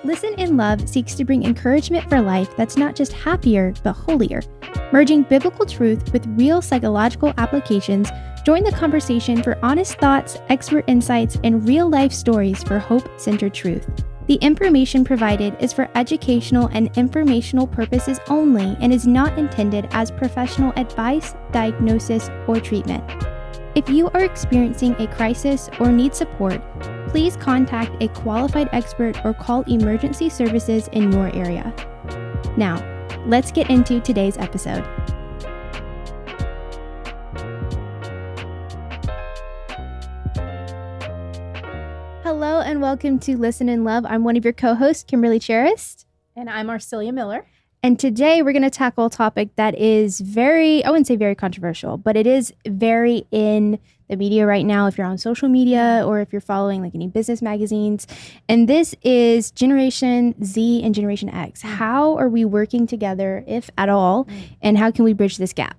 Listen in Love seeks to bring encouragement for life that's not just happier, but holier. Merging biblical truth with real psychological applications, join the conversation for honest thoughts, expert insights, and real-life stories for hope-centered truth. The information provided is for educational and informational purposes only and is not intended as professional advice, diagnosis, or treatment. If you are experiencing a crisis or need support, please contact a qualified expert or call emergency services in your area. Now, let's get into today's episode. Hello and welcome to Listen in Love. I'm one of your co-hosts, Kimberly Charist. And I'm Arcelia Miller. And today we're going to tackle a topic that is I wouldn't say very controversial, but it is very in the media right now if you're on social media or if you're following like any business magazines. And this is Generation Z and Generation X. How are we working together, if at all, and how can we bridge this gap?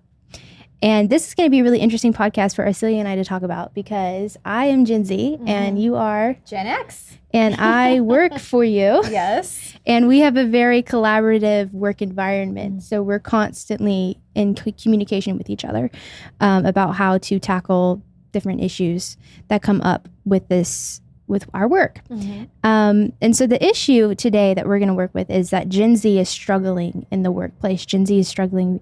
And this is going to be a really interesting podcast for Arcelia and I to talk about because I am Gen Z and you are Gen X. And I work for you. Yes. And we have a very collaborative work environment. So we're constantly in communication with each other about how to tackle different issues that come up with our work. And so the issue today that we're going to work with is that Gen Z is struggling in the workplace. Gen Z is struggling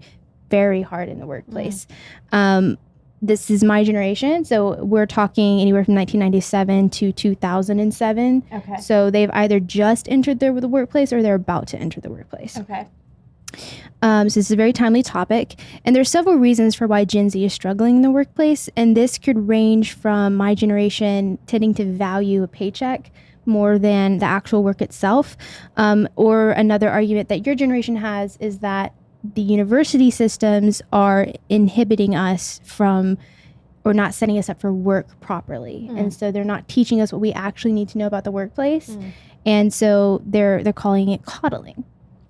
very hard in the workplace. This is my generation. So we're talking anywhere from 1997 to 2007. Okay. So they've either just entered the workplace or they're about to enter the workplace. Okay. So this is a very timely topic. And there's several reasons for why Gen Z is struggling in the workplace. And this could range from my generation tending to value a paycheck more than the actual work itself. Or another argument that your generation has is that the university systems are inhibiting us from or not setting us up for work properly. And so they're not teaching us what we actually need to know about the workplace. And so they're calling it coddling.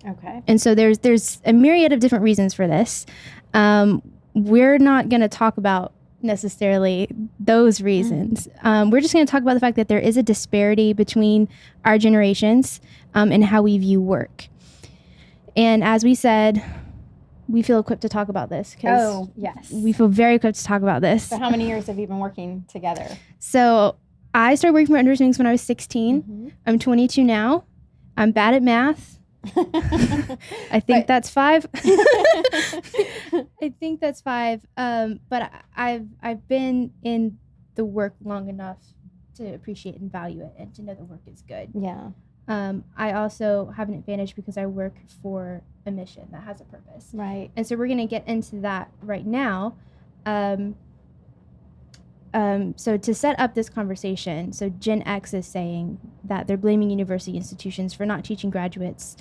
Okay. And so there's a myriad of different reasons for this. We're not going to talk about necessarily those reasons. We're just going to talk about the fact that there is a disparity between our generations and how we view work. And as we said, we feel equipped to talk about this. Oh, yes. We feel very equipped to talk about this. So how many years have you been working together? So I started working for Underswings when I was 16. I'm 22 now. I'm bad at math. I think that's 5. I think that's 5. But I've been in the work long enough to appreciate and value it and to know the work is good. Yeah. I also have an advantage because I work for a mission that has a purpose. Right. And so we're going to get into that right now. So to set up this conversation, so Gen X is saying that they're blaming university institutions for not teaching graduates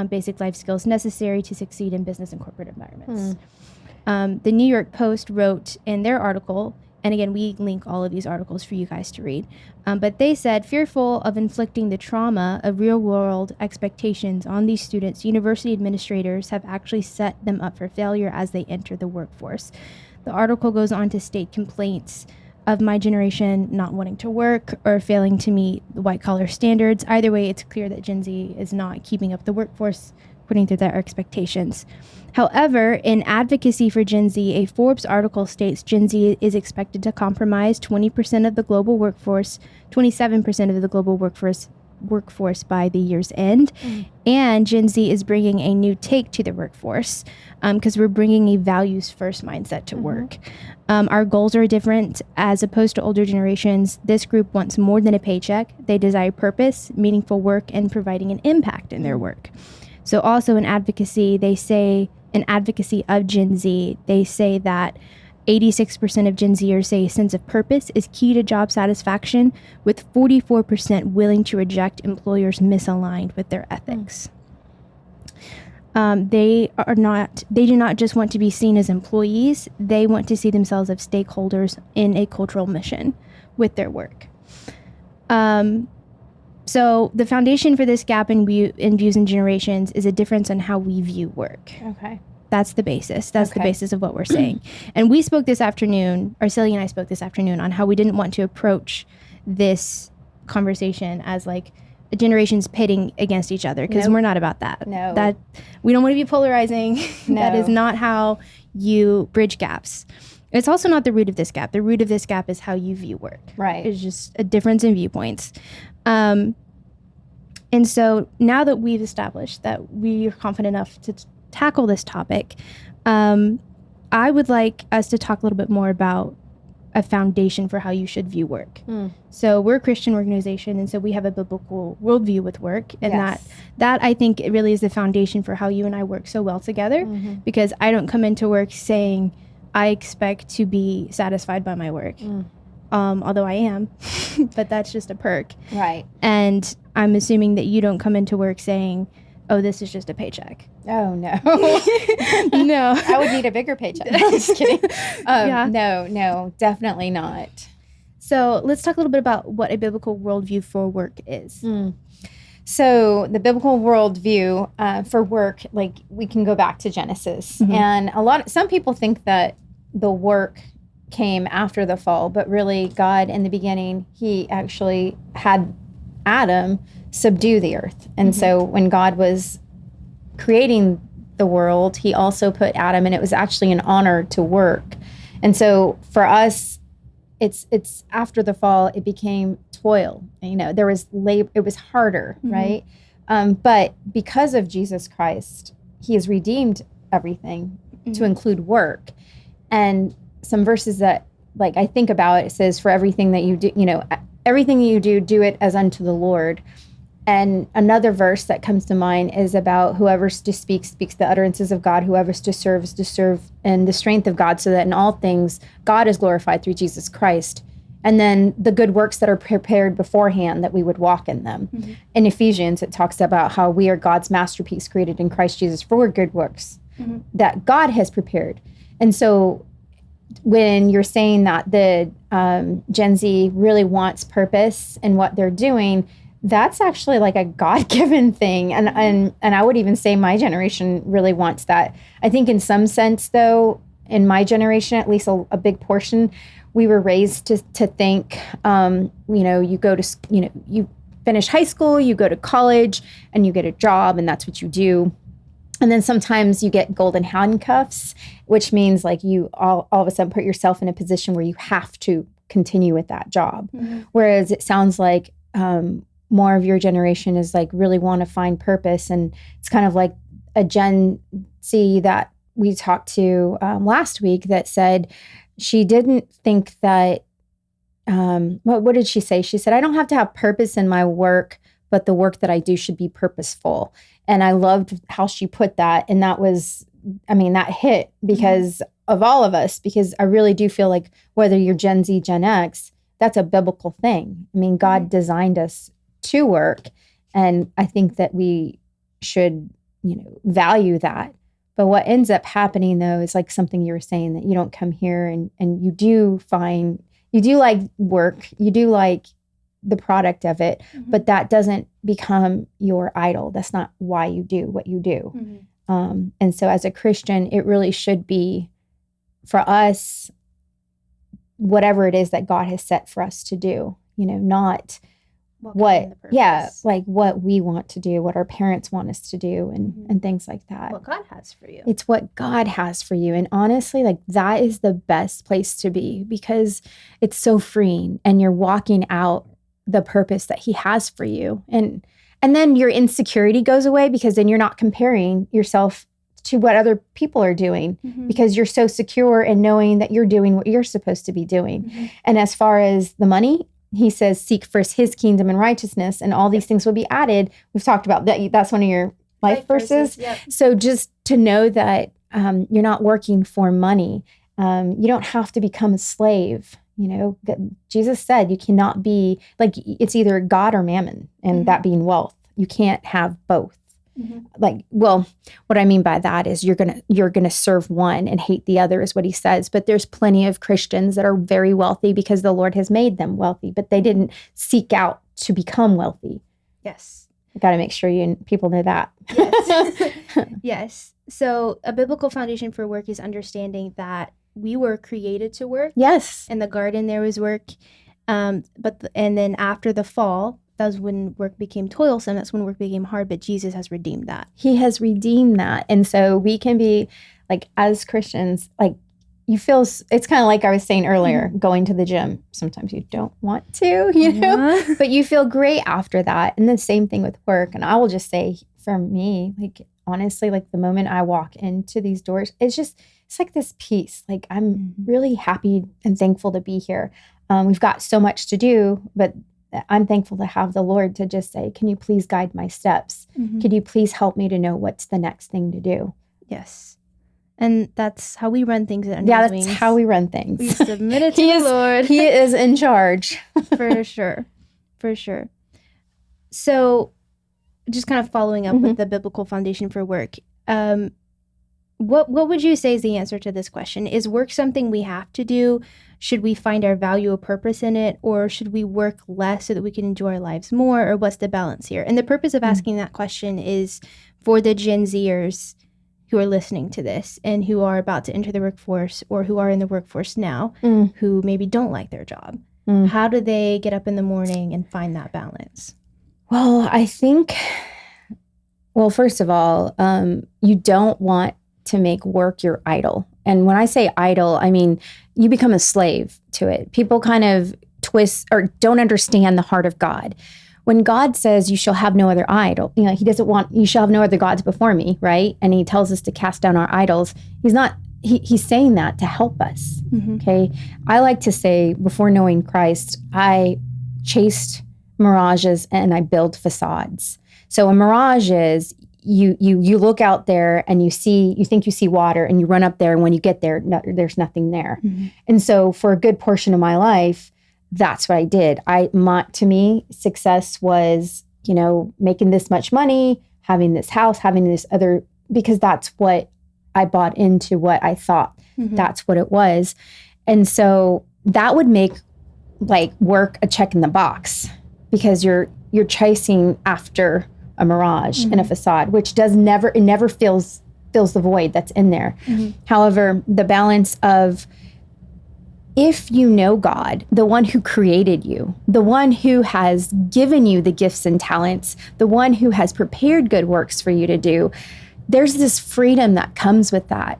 basic life skills necessary to succeed in business and corporate environments. The New York Post wrote in their article, and again, we link all of these articles for you guys to read. But they said, fearful of inflicting the trauma of real-world expectations on these students, university administrators have actually set them up for failure as they enter the workforce. The article goes on to state complaints of my generation not wanting to work or failing to meet the white-collar standards. Either way, it's clear that Gen Z is not keeping up the workforce according to their expectations. However, in advocacy for Gen Z, a Forbes article states Gen Z is expected to compromise 20% of the global workforce, 27% of the global workforce by the year's end. And Gen Z is bringing a new take to the workforce because we're bringing a values-first mindset to work. Our goals are different. As opposed to older generations, this group wants more than a paycheck. They desire purpose, meaningful work, and providing an impact in their work. So also in advocacy, in advocacy of Gen Z, they say that 86% of Gen Zers say a sense of purpose is key to job satisfaction, with 44% willing to reject employers misaligned with their ethics. They do not just want to be seen as employees, they want to see themselves as stakeholders in a cultural mission with their work. So the foundation for this gap in views and generations is a difference in how we view work. Okay. That's the basis. That's the basis of what we're saying. And we spoke this afternoon, Arcelia and I spoke this afternoon on how we didn't want to approach this conversation as like generations pitting against each other, because Nope. we're not about that. No. That we don't want to be polarizing. That is No. not how you bridge gaps. It's also not the root of this gap. The root of this gap is how you view work. Right. It's just a difference in viewpoints. And so now that we've established that we are confident enough to tackle this topic, I would like us to talk a little bit more about a foundation for how you should view work. So we're a Christian organization, and so we have a biblical worldview with work, and Yes. that I think it really is the foundation for how you and I work so well together, because I don't come into work saying I expect to be satisfied by my work, although I am, but that's just a perk. Right. And I'm assuming that you don't come into work saying, oh, this is just a paycheck. Oh, no. No. I would need a bigger paycheck. I'm just kidding. Yeah. No, definitely not. So let's talk a little bit about what a biblical worldview for work is. So the biblical worldview for work, like we can go back to Genesis, and some people think that the work came after the fall, but really God in the beginning, he actually had Adam subdue the earth. And so when God was creating the world, he also put Adam, and it was actually an honor to work. And so for us, it's after the fall, it became toil. You know, there was labor, it was harder, right? But because of Jesus Christ, he has redeemed everything to include work. And some verses that, like, I think about, it says, for everything that you do, you know, everything you do it as unto the Lord. And another verse that comes to mind is about whoever's to speak, speaks the utterances of God. Whoever's to serve is to serve in the strength of God, so that in all things, God is glorified through Jesus Christ. And then the good works that are prepared beforehand, that we would walk in them. In Ephesians, it talks about how we are God's masterpiece, created in Christ Jesus for good works that God has prepared. And so when you're saying that the Gen Z really wants purpose in what they're doing, that's actually like a God-given thing. And I would even say my generation really wants that. I think in some sense, though, in my generation, at least a big portion, we were raised to think, you go to, you finish high school, you go to college, and you get a job, and that's what you do. And then sometimes you get golden handcuffs, which means like you all of a sudden put yourself in a position where you have to continue with that job. Whereas it sounds like more of your generation is like really want to find purpose. And it's kind of like a Gen Z that we talked to last week that said she didn't think that, what did she say? She said, I don't have to have purpose in my work, but the work that I do should be purposeful. And I loved how she put that. And that was, that hit because of all of us, because I really do feel like whether you're Gen Z, Gen X, that's a biblical thing. God designed us to work. And I think that we should, value that. But what ends up happening, though, is like something you were saying, that you don't come here and you do like work, you do like the product of it, but that doesn't become your idol. That's not why you do what you do. And so as a Christian, it really should be for us, whatever it is that God has set for us to do, not like what we want to do, what our parents want us to do, and things like that. What God has for you. It's what God has for you. And honestly, like that is the best place to be, because it's so freeing and you're walking out the purpose that he has for you. And then your insecurity goes away, because then you're not comparing yourself to what other people are doing, because you're so secure in knowing that you're doing what you're supposed to be doing. And as far as the money, he says, seek first his kingdom and righteousness, and all these things will be added. We've talked about that. That's one of your life verses. Yep. So just to know that you're not working for money. You don't have to become a slave. Jesus said you cannot be like, it's either God or mammon, and that being wealth. You can't have both. What I mean by that is you're gonna serve one and hate the other, is what he says. But there's plenty of Christians that are very wealthy because the Lord has made them wealthy, but they didn't seek out to become wealthy. Yes. I got to make sure people know that. Yes. Yes. So a biblical foundation for work is understanding that we were created to work. Yes. In the garden, there was work. And then after the fall, was when work became toilsome. That's when work became hard. But Jesus has redeemed that. He has redeemed that. And so we can be like, as Christians, like you feel, it's kind of like I was saying earlier, going to the gym. Sometimes you don't want to, you know, but you feel great after that. And the same thing with work. And I will just say for me, like, honestly, like the moment I walk into these doors, it's like this peace. Like I'm really happy and thankful to be here. We've got so much to do, but I'm thankful to have the Lord to just say, can you please guide my steps? Could you please help me to know what's the next thing to do? Yes. And that's how we run things at Under Yeah, His that's Wings. how we run things. We submit it to the Lord. He is in charge. For sure. For sure. So just kind of following up with the biblical foundation for work, what would you say is the answer to this question? Is work something we have to do? Should we find our value or purpose in it? Or should we work less so that we can enjoy our lives more? Or what's the balance here? And the purpose of asking that question is for the Gen Zers who are listening to this and who are about to enter the workforce or who are in the workforce now, who maybe don't like their job. How do they get up in the morning and find that balance? Well, I think, first of all, you don't want to make work your idol. And when I say idol, I mean, you become a slave to it. People kind of twist or don't understand the heart of God. When God says you shall have no other idol, you know, he doesn't want, you shall have no other gods before me, right? And he tells us to cast down our idols. He's saying that to help us. Okay. I like to say before knowing Christ, I chased mirages and I built facades. So a mirage is you look out there and you think you see water and you run up there, and when you get there, there's nothing there. And so for a good portion of my life, that's what I did. To me, success was, you know, making this much money, having this house, having this other, because that's what I bought into, what I thought that's what it was. And so that would make like work a check in the box, because you're chasing after a mirage and a facade, which never fills the void that's in there. However, the balance of, if you know God, the one who created you, the one who has given you the gifts and talents, the one who has prepared good works for you to do, there's this freedom that comes with that.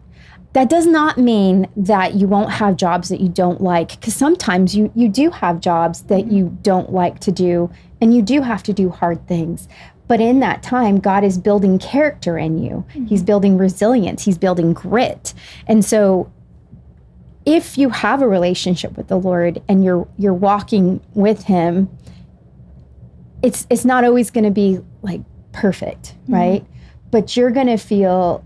That does not mean that you won't have jobs that you don't like, because sometimes you do have jobs that you don't like to do, and you do have to do hard things. But in that time, God is building character in you. He's building resilience. He's building grit. And so if you have a relationship with the Lord and you're walking with him, it's not always going to be like perfect, right? But you're going to feel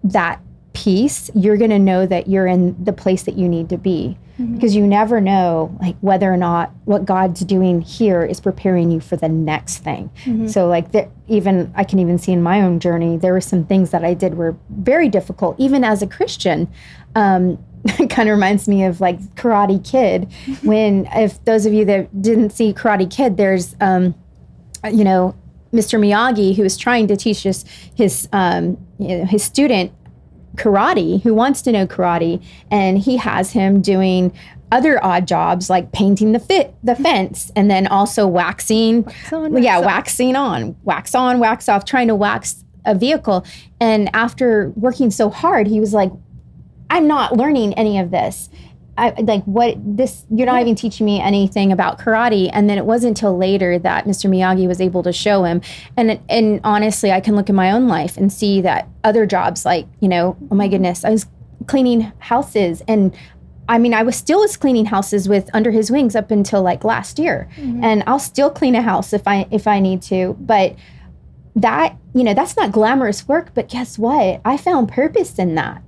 that peace. You're going to know that you're in the place that you need to be, because you never know like whether or not what God's doing here is preparing you for the next thing. So like I can even see in my own journey, there were some things that I did were very difficult, even as a Christian. It kind of reminds me of like Karate Kid. If those of you that didn't see Karate Kid, there's, you know, Mr. Miyagi, who is trying to teach his student karate, who wants to know karate, and he has him doing other odd jobs like painting the fence, and then also waxing on, wax on, wax off, trying to wax a vehicle. And after working so hard, he was like, I'm not learning any of this. You're not even teaching me anything about karate. And then it wasn't until later that Mr. Miyagi was able to show him. And honestly, I can look in my own life and see that other jobs, like, you know, oh my goodness, I was cleaning houses, and I mean, I was still cleaning houses with Under His Wings up until like last year. And I'll still clean a house if I need to. But that, you know, that's not glamorous work, but guess what? I found purpose in that.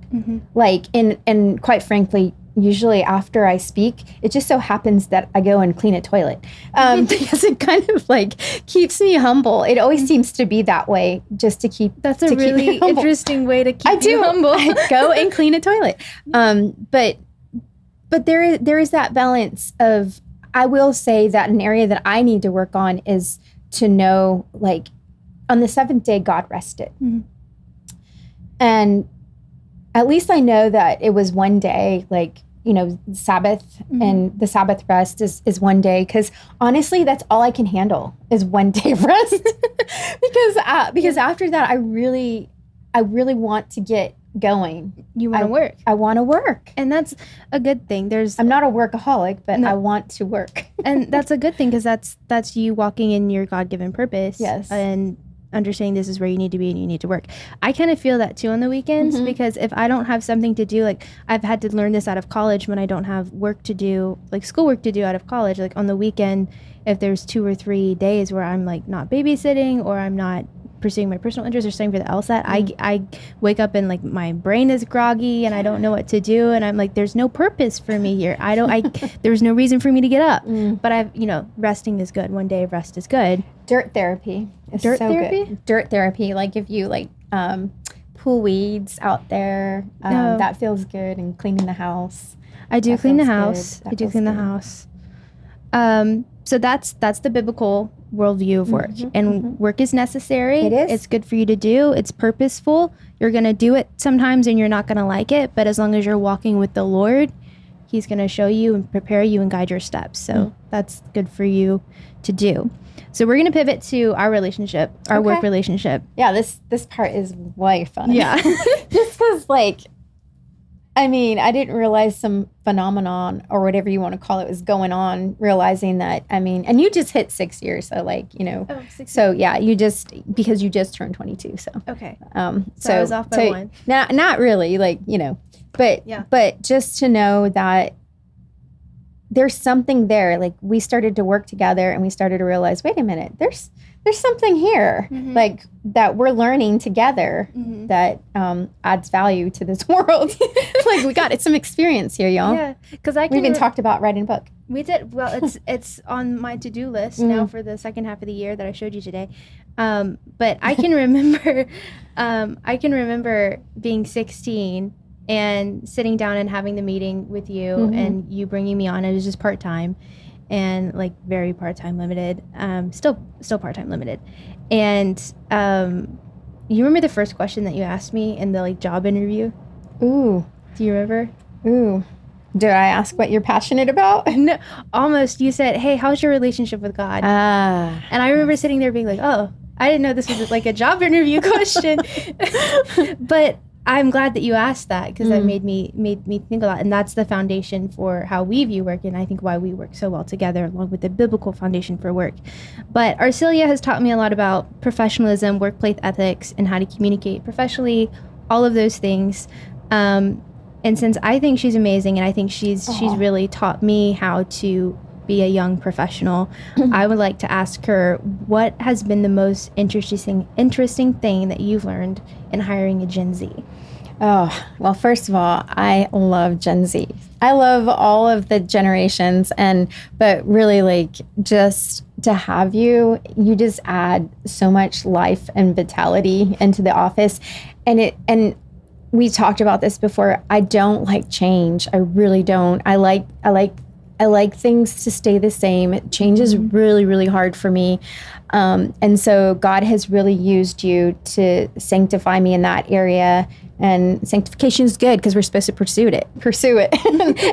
Like, and quite frankly, usually after I speak, it just so happens that I go and clean a toilet, because it kind of like keeps me humble. It always seems to be that way, just to keep. That's a really interesting way to keep you humble. I go and clean a toilet. But there is that balance of, I will say that an area that I need to work on is to know, like, on the seventh day, God rested. And at least I know that it was one day, like, Sabbath and the Sabbath rest is one day. Because honestly, that's all I can handle is one day of rest. because after that, I really want to get going. You want to work. I want to work. And that's a good thing. I'm not a workaholic, but I want to work. And that's a good thing, because that's you walking in your God-given purpose. Yes. And understanding this is where you need to be and you need to work. I kind of feel that too on the weekends, because if I don't have something to do, like I've had to learn this out of college, when I don't have work to do, like schoolwork to do out of college, like on the weekend, if there's 2 or 3 days where I'm like not babysitting or I'm not pursuing my personal interests or studying for the LSAT, I wake up and like my brain is groggy and I don't know what to do, and I'm like, there's no purpose for me here. There's no reason for me to get up. But resting is good. One day of rest is good. Dirt therapy is so good. Dirt therapy, like if you pull weeds out there, that feels good. And cleaning the house. I do clean the house. I do clean the house. So that's the biblical worldview of work. And work is necessary. It is. It's good for you to do. It's purposeful. You're going to do it sometimes and you're not going to like it. But as long as you're walking with the Lord, He's going to show you and prepare you and guide your steps. So that's good for you to do. So we're going to pivot to our relationship, our work relationship. Yeah, this part is way fun. Yeah. Just because, I didn't realize some phenomenon or whatever you want to call it was going on, realizing that, and you just hit 6 years. So 6 so years. Yeah, because you just turned 22. So, okay. So I was off by one. Not really, but just to know that there's something there. Like we started to work together and we started to realize, wait a minute, there's something here, that we're learning together that adds value to this world. We got some experience here, y'all. Yeah, because we even talked about writing a book. We did. Well, it's on my to-do list now for the second half of the year that I showed you today. But I can remember, being 16 and sitting down and having the meeting with you and you bringing me on. It was just part-time and very part-time limited, still part-time limited. And you remember the first question that you asked me in the job interview? Ooh. Do you remember? Ooh. Did I ask what you're passionate about? No, almost. You said, hey, how's your relationship with God? And I remember sitting there being like, oh, I didn't know this was a job interview question. But I'm glad that you asked that, because that made me think a lot. And that's the foundation for how we view work, and I think why we work so well together, along with the biblical foundation for work. But Arcelia has taught me a lot about professionalism, workplace ethics, and how to communicate professionally, all of those things. And since I think she's amazing, and I think she's really taught me how to be a young professional, I would like to ask her, what has been the most interesting thing that you've learned in hiring a Gen Z? Oh, well, first of all, I love Gen Z. I love all of the generations, but really just to have you just add so much life and vitality into the office. And we talked about this before. I don't like change. I really don't. I like things to stay the same. Change is really, really hard for me. And so God has really used you to sanctify me in that area. And sanctification is good because we're supposed to pursue it.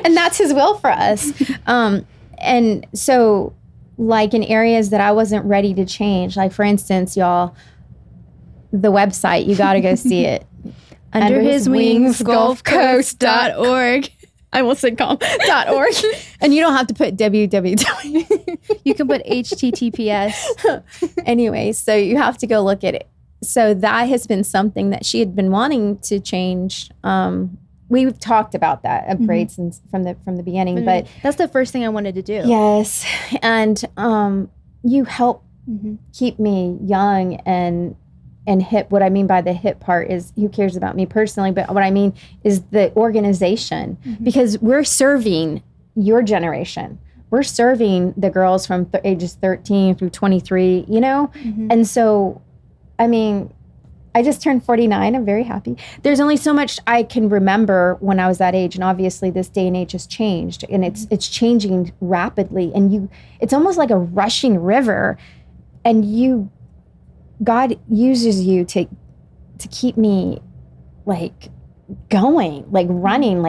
And that's His will for us. And so in areas that I wasn't ready to change, for instance, y'all, the website, you got to go see it. Under His wings, gulfcoast.org. I almost said .org. And you don't have to put www. You can put HTTPS. Anyway, so you have to go look at it. So that has been something that she had been wanting to change. We've talked about that, upgrades from the beginning. But that's the first thing I wanted to do. Yes. And you help keep me young and hip. What I mean by the hip part is, who cares about me personally, but what I mean is the organization, because we're serving your generation. We're serving the girls from ages 13 through 23, And so, I just turned 49. I'm very happy. There's only so much I can remember when I was that age, and obviously this day and age has changed, and it's changing rapidly, and it's almost like a rushing river, and God uses you to keep me going, running,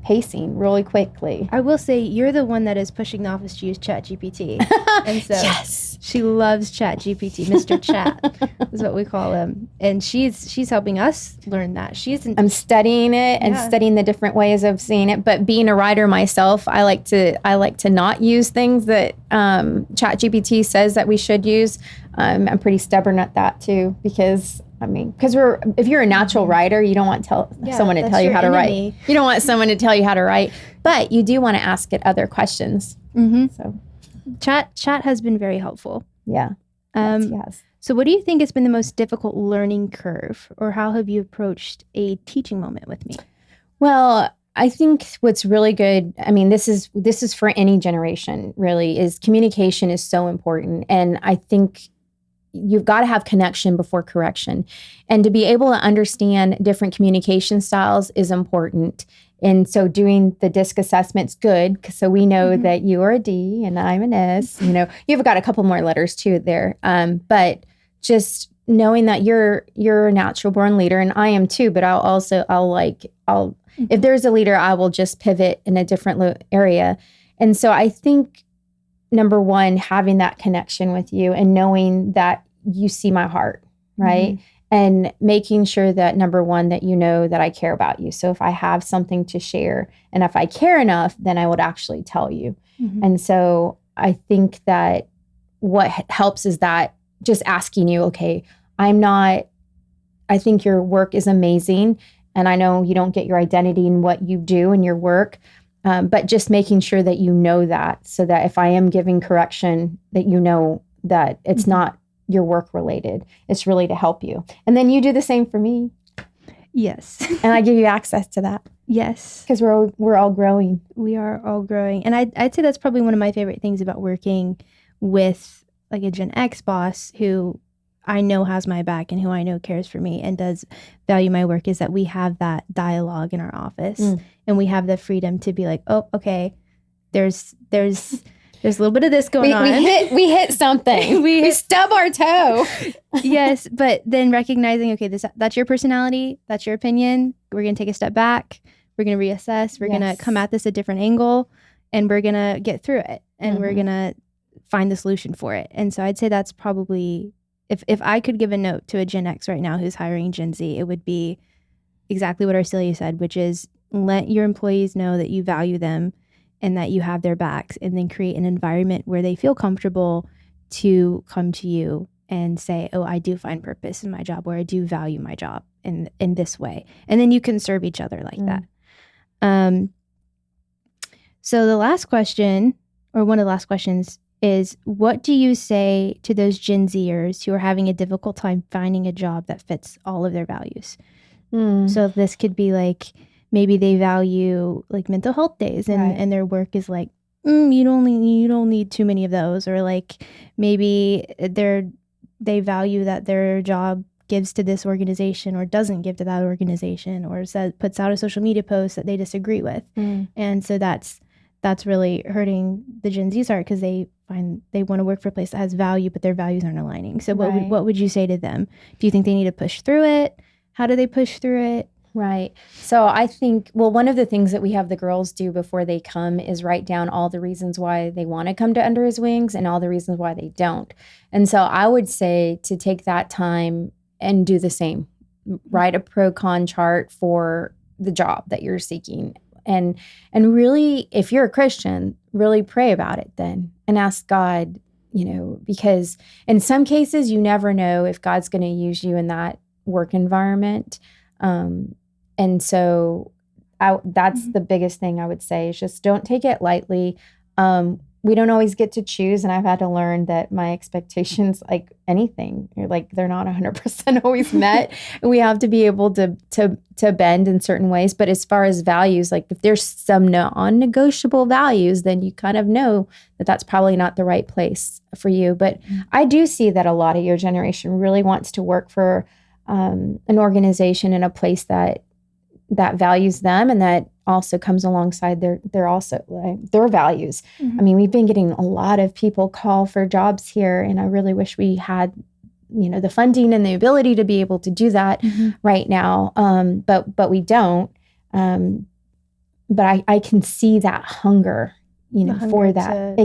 pacing really quickly. I will say you're the one that is pushing the office to use ChatGPT. And so Yes. she loves ChatGPT. Mr. Chat is what we call him. And she's helping us learn that. I'm studying it and studying the different ways of seeing it. But being a writer myself, I like to not use things that ChatGPT says that we should use. I'm pretty stubborn at that too, because if you're a natural writer, you don't want someone to tell you how to write. You don't want someone to tell you how to write, but you do want to ask it other questions. Mm-hmm. So chat has been very helpful. Yeah. Yes. So what do you think has been the most difficult learning curve, or how have you approached a teaching moment with me? Well, I think what's really good, this is for any generation really, is communication is so important. And I think you've got to have connection before correction. And to be able to understand different communication styles is important. And so doing the DISC assessment's good, so we know that you are a D and I'm an S. You've got a couple more letters too there. But just knowing that you're a natural born leader, and I am too, but if there's a leader, I will just pivot in a different area. And so I think, number one, having that connection with you and knowing that you see my heart, right? Mm-hmm. And making sure that, number one, that you know that I care about you. So if I have something to share and if I care enough, then I would actually tell you. Mm-hmm. And so I think that what helps is that just asking you, okay, I think your work is amazing. And I know you don't get your identity in what you do in your work. But just making sure that you know that, so that if I am giving correction, that you know that it's not your work related. It's really to help you. And then you do the same for me. Yes. And I give you access to that. Yes. Because we're all growing. We are all growing. And I'd say that's probably one of my favorite things about working with like a Gen X boss who I know has my back and who I know cares for me and does value my work, is that we have that dialogue in our office and we have the freedom to be like, oh, okay, there's a little bit of this going on. We hit something. we stub our toe. Yes, but then recognizing, okay, that's your personality, that's your opinion. We're going to take a step back. We're going to reassess. We're going to come at this a different angle, and we're going to get through it, and we're going to find the solution for it. And so I'd say that's probably, if I could give a note to a Gen X right now who's hiring Gen Z, it would be exactly what Arcelia said, which is let your employees know that you value them and that you have their backs, and then create an environment where they feel comfortable to come to you and say, oh, I do find purpose in my job, or I do value my job in this way. And then you can serve each other like that. So the last question, or one of the last questions, is what do you say to those Gen Zers who are having a difficult time finding a job that fits all of their values? So this could be like, maybe they value like mental health days and their work is like, you don't need too many of those. Or like maybe they value that their job gives to this organization or doesn't give to that organization, or puts out a social media post that they disagree with. And so that's really hurting the Gen Z's heart, because they find they want to work for a place that has value, but their values aren't aligning. So what would you say to them? Do you think they need to push through it? How do they push through it? Right. So I think, one of the things that we have the girls do before they come is write down all the reasons why they want to come to Under His Wings and all the reasons why they don't. And so I would say to take that time and do the same. Write a pro-con chart for the job that you're seeking. And really, if you're a Christian, really pray about it then and ask God, because in some cases you never know if God's going to use you in that work environment. And so that's the biggest thing I would say, is just don't take it lightly. We don't always get to choose. And I've had to learn that my expectations, like anything, they're not 100% always met. And we have to be able to bend in certain ways. But as far as values, like if there's some non-negotiable values, then you kind of know that that's probably not the right place for you. But I do see that a lot of your generation really wants to work for an organization in a place that values them and that also comes alongside their values. I mean, we've been getting a lot of people call for jobs here, and I really wish we had, the funding and the ability to be able to do that right now. But we don't. but I can see that hunger, for that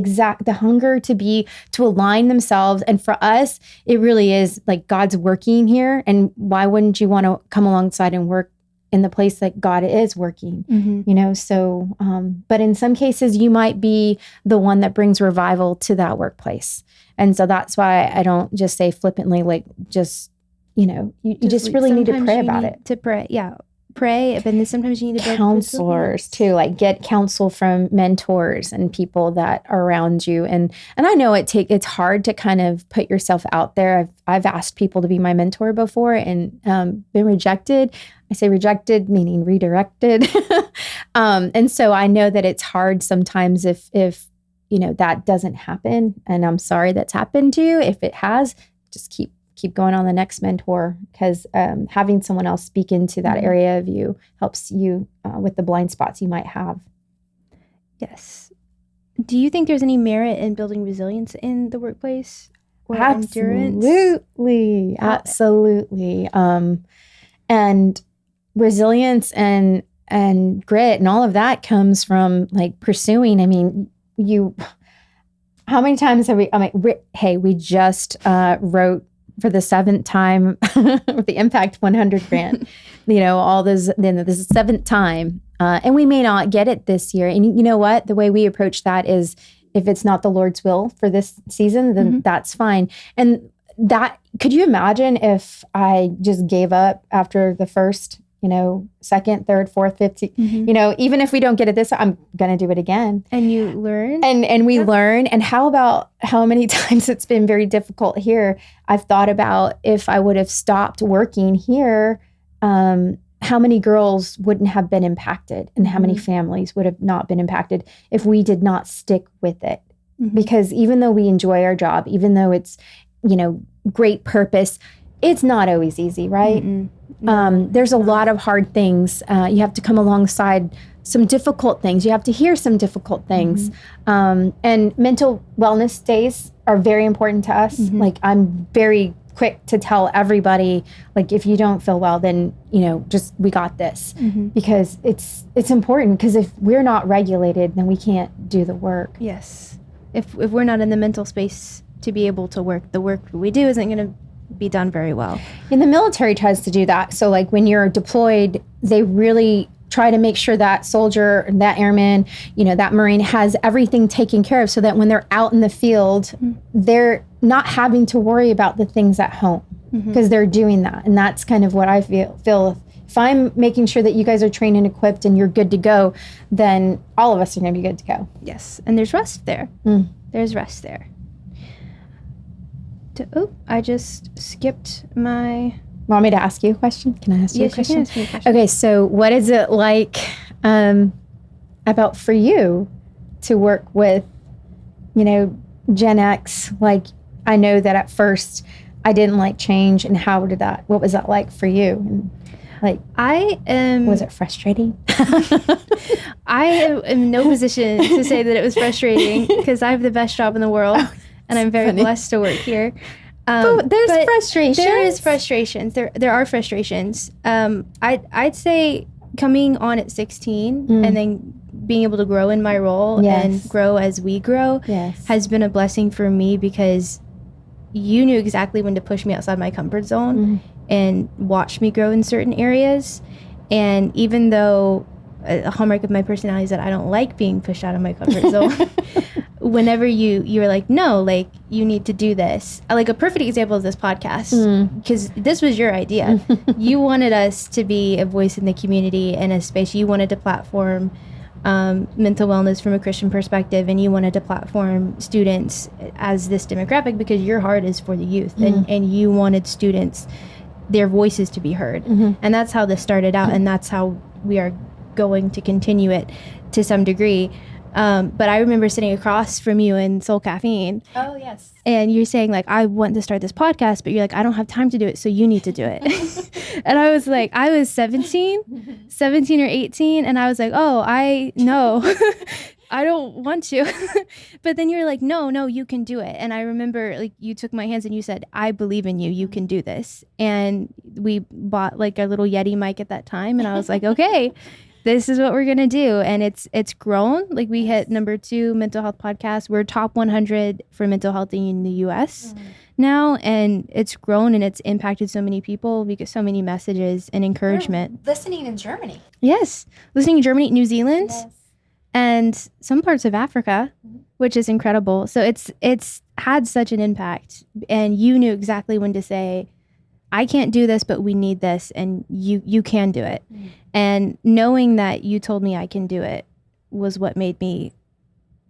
the hunger to align themselves. And for us, it really is like God's working here. And why wouldn't you want to come alongside and work in the place that God is working, So, but in some cases you might be the one that brings revival to that workplace. And so that's why I don't just say flippantly, like, just, you just really need to pray about it. To pray. Yeah. Pray. But then sometimes you need to build counselors too, like get counsel from mentors and people that are around you. And I know it's hard to kind of put yourself out there. I've asked people to be my mentor before and been rejected. I say rejected, meaning redirected. And so I know that it's hard sometimes if that doesn't happen. And I'm sorry that's happened to you. If it has, just keep going on the next mentor, because having someone else speak into that area of you helps you with the blind spots you might have. Yes. Do you think there's any merit in building resilience in the workplace or endurance? Absolutely. And resilience and grit and all of that comes from like pursuing. I mean, how many times have we just wrote for the 7th time with the Impact 100 grant, all those, then this is the 7th time. And we may not get it this year. And you know what? The way we approach that is, if it's not the Lord's will for this season, then that's fine. And that, could you imagine if I just gave up after the first, 2nd, 3rd, 4th, 5th, even if we don't get it this, I'm going to do it again. And you learn. And we learn. And how about how many times it's been very difficult here? I've thought about, if I would have stopped working here, how many girls wouldn't have been impacted and how many families would have not been impacted if we did not stick with it. Because even though we enjoy our job, even though it's, great purpose, it's not always easy, right? There's a lot of hard things. You have to come alongside some difficult things. You have to hear some difficult things. And mental wellness days are very important to us. Like, I'm very quick to tell everybody, like, if you don't feel well, then, just, we got this. Because it's important, because if we're not regulated, then we can't do the work. Yes. If we're not in the mental space to be able to work, the work we do isn't going to be done very well. And the military tries to do that. So like when you're deployed, they really try to make sure that soldier, that airman, that Marine has everything taken care of, so that when they're out in the field, they're not having to worry about the things at home, because they're doing that. And that's kind of what I feel. If I'm making sure that you guys are trained and equipped and you're good to go, then all of us are going to be good to go. Yes. And there's rest there. There's rest there. I just skipped my... Want me to ask you a question? Can I ask you a question? Yes, you can ask me a question. Okay, so what is it like about for you to work with, Gen X? Like, I know that at first I didn't like change, and what was that like for you? And like, was it frustrating? I am in no position to say that it was frustrating, because I have the best job in the world. And I'm very blessed to work here. But there's frustrations. There is frustrations. There are frustrations. I'd say coming on at 16 and then being able to grow in my role and grow as we grow has been a blessing for me, because you knew exactly when to push me outside my comfort zone and watch me grow in certain areas. And even though a hallmark of my personality is that I don't like being pushed out of my comfort zone, whenever you're like, no, like, you need to do this. Like, a perfect example of this podcast, because this was your idea. You wanted us to be a voice in the community, in a space. You wanted to platform mental wellness from a Christian perspective, and you wanted to platform students as this demographic, because your heart is for the youth, and you wanted students, their voices to be heard. And that's how this started out, and that's how we are going to continue it to some degree. But I remember sitting across from you in Soul Caffeine. Oh, yes. And you're saying, like, I want to start this podcast, but you're like, I don't have time to do it, so you need to do it. And I was like, I was 17 or 18, and I was like, oh, I know. I don't want to. But then you're like, no, you can do it. And I remember, like, you took my hands and you said, I believe in you. You can do this. And we bought, like, a little Yeti mic at that time. And I was like, okay. this is what we're going to do. And it's grown. Like we hit number 2 mental health podcast. We're top 100 for mental health in the US now. And it's grown and it's impacted so many people because so many messages and encouragement. They're listening in Germany. Yes. Listening in Germany, New Zealand, and some parts of Africa, which is incredible. So it's had such an impact. And you knew exactly when to say, I can't do this, but we need this, and you can do it. And knowing that you told me I can do it was what made me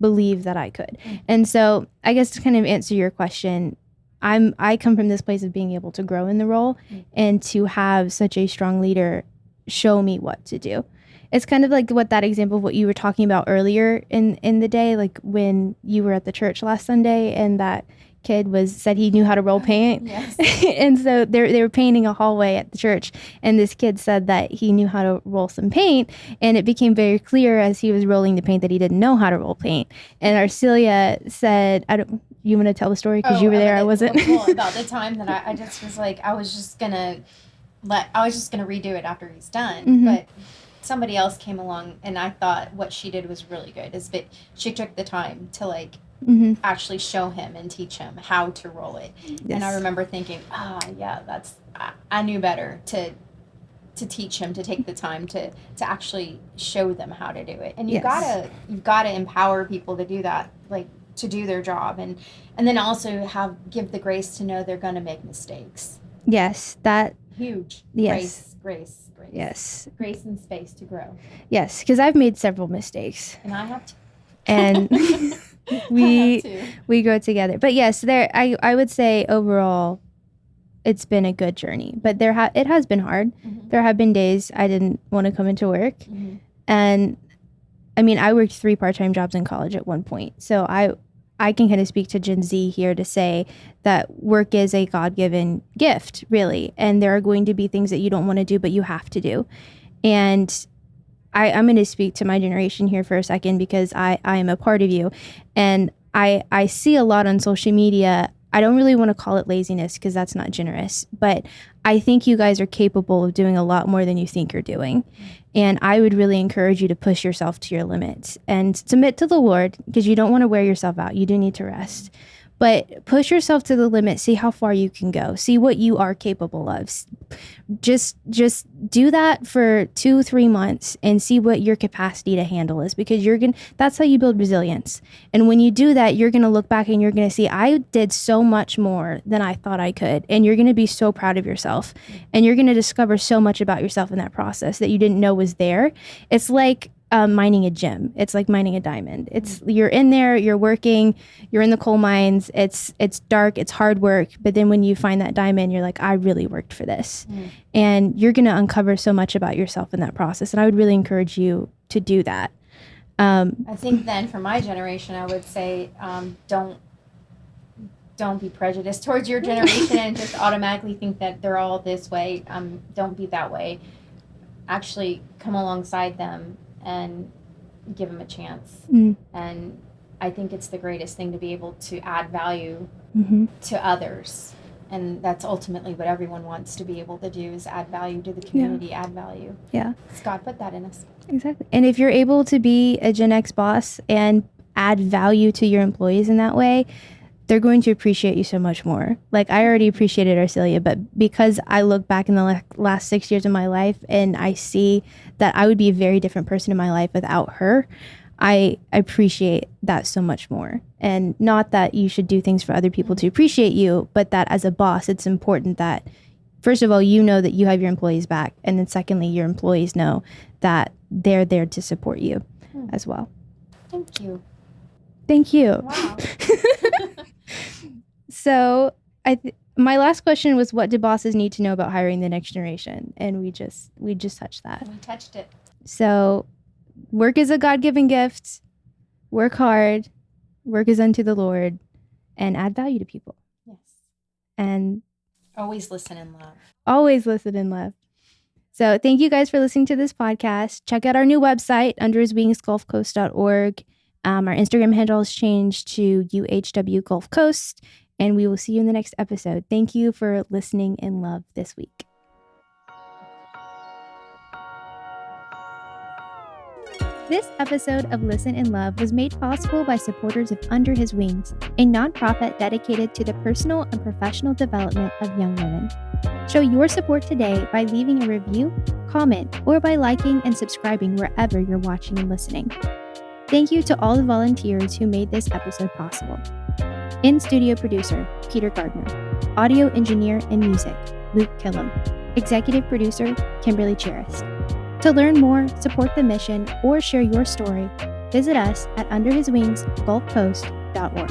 believe that I could. And so I guess to kind of answer your question, I come from this place of being able to grow in the role and to have such a strong leader show me what to do. It's kind of like what that example of what you were talking about earlier in the day, like when you were at the church last Sunday and that kid said he knew how to roll paint. Yes. And so they were painting a hallway at the church, and this kid said that he knew how to roll some paint, and it became very clear as he was rolling the paint that he didn't know how to roll paint. And Arcelia said, you want to tell the story because you were there? I wasn't. Well, about the time that I just was like, I was just gonna redo it after he's done, but somebody else came along, and I thought what she did was really good. She took the time to like actually show him and teach him how to roll it. Yes. And I remember thinking, I knew better to teach him, to take the time to actually show them how to do it. And you've gotta empower people to do that, like to do their job, and then also give the grace to know they're gonna make mistakes. Yes, that huge. Yes. Grace. Yes. Grace and space to grow. Yes, because I've made several mistakes. And I have to. And we grow together. But yes, I would say overall it's been a good journey. But it has been hard. There have been days I didn't want to come into work. And I mean, I worked 3 part-time jobs in college at one point. So I can kind of speak to Gen Z here to say that work is a God-given gift, really. And there are going to be things that you don't want to do, but you have to do. And I'm going to speak to my generation here for a second because I am a part of you. And I see a lot on social media. I don't really want to call it laziness because that's not generous. But I think you guys are capable of doing a lot more than you think you're doing. And I would really encourage you to push yourself to your limits and submit to the Lord because you don't want to wear yourself out. You do need to rest. But push yourself to the limit. See how far you can go. See what you are capable of. Just do that for 2-3 months and see what your capacity to handle is, because that's how you build resilience. And when you do that, you're going to look back and you're going to see, I did so much more than I thought I could. And you're going to be so proud of yourself. And you're going to discover so much about yourself in that process that you didn't know was there. It's like mining a gem. It's like mining a diamond. You're in there, you're working, you're in the coal mines. It's dark, it's hard work. But then when you find that diamond, you're like, I really worked for this. And you're going to uncover so much about yourself in that process. And I would really encourage you to do that. I think then for my generation, I would say, don't be prejudiced towards your generation and just automatically think that they're all this way. Don't be that way. Actually come alongside them and give them a chance. And I think it's the greatest thing to be able to add value to others. And that's ultimately what everyone wants to be able to do, is add value to the community, add value. Yeah. God put that in us. Exactly. And if you're able to be a Gen X boss and add value to your employees in that way, they're going to appreciate you so much more. Like, I already appreciated Arcelia, but because I look back in the last 6 years of my life and I see that I would be a very different person in my life without her, I appreciate that so much more. And not that you should do things for other people to appreciate you, but that as a boss, it's important that, first of all, you know that you have your employees back. And then secondly, your employees know that they're there to support you as well. Thank you. Thank you. Wow. So my last question was, what do bosses need to know about hiring the next generation? And we just touched that. We touched it. So work is a God-given gift. Work hard. Work is unto the Lord. And add value to people. Yes. And always listen in love. Always listen in love. So thank you guys for listening to this podcast. Check out our new website, underhiswingsgulfcoast.org. Our Instagram handle has changed to UHW Gulf Coast. And we will see you in the next episode. Thank you for listening in love this week. This episode of Listen and Love was made possible by supporters of Under His Wings, a nonprofit dedicated to the personal and professional development of young women. Show your support today by leaving a review, comment, or by liking and subscribing wherever you're watching and listening. Thank you to all the volunteers who made this episode possible. In-studio producer, Peter Gardner. Audio engineer and music, Luke Killam. Executive producer, Kimberly Cheris. To learn more, support the mission, or share your story, visit us at underhiswingsgulfcoast.org.